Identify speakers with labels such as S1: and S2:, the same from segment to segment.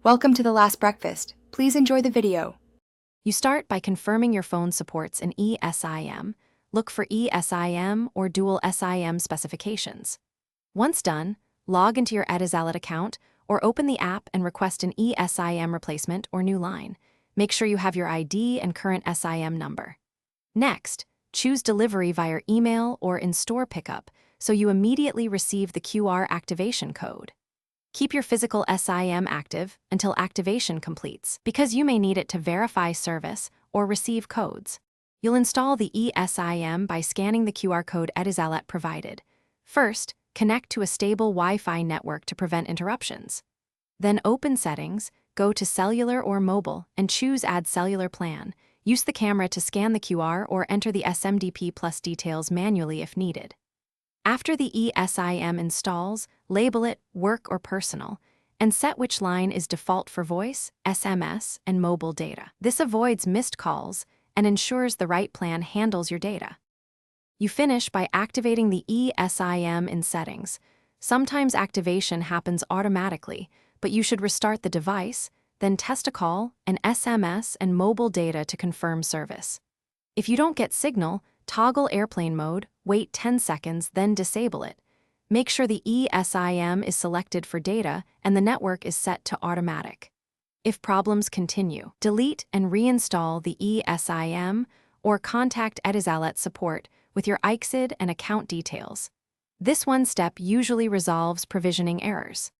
S1: Welcome to the last breakfast. Please enjoy the video.
S2: You start by confirming your phone supports an ESIM. Look for ESIM or dual SIM specifications. Once done, log into your Etisalat account or open the app and request an ESIM replacement or new line. Make sure you have your ID and current SIM number. Next, choose delivery via email or in-store pickup so you immediately receive the QR activation code. Keep your physical SIM active until activation completes, because you may need it to verify service or receive codes. You'll install the ESIM by scanning the QR code Etisalat provided. First, connect to a stable Wi-Fi network to prevent interruptions. Then open Settings, go to Cellular or Mobile, and choose Add Cellular Plan. Use the camera to scan the QR or enter the SMDP Plus details manually if needed. After the ESIM installs, label it Work or Personal, and set which line is default for voice, SMS, and mobile data. This avoids missed calls and ensures the right plan handles your data. You finish by activating the ESIM in Settings. Sometimes activation happens automatically, but you should restart the device, then test a call, and SMS and mobile data to confirm service. If you don't get signal, toggle airplane mode, wait 10 seconds, then disable it. Make sure the ESIM is selected for data and the network is set to automatic. If problems continue, delete and reinstall the ESIM or contact Etisalat support with your ICSID and account details. This one step usually resolves provisioning errors.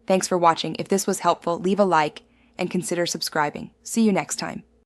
S1: Thanks for watching. If this was helpful, leave a like and consider subscribing. See you next time.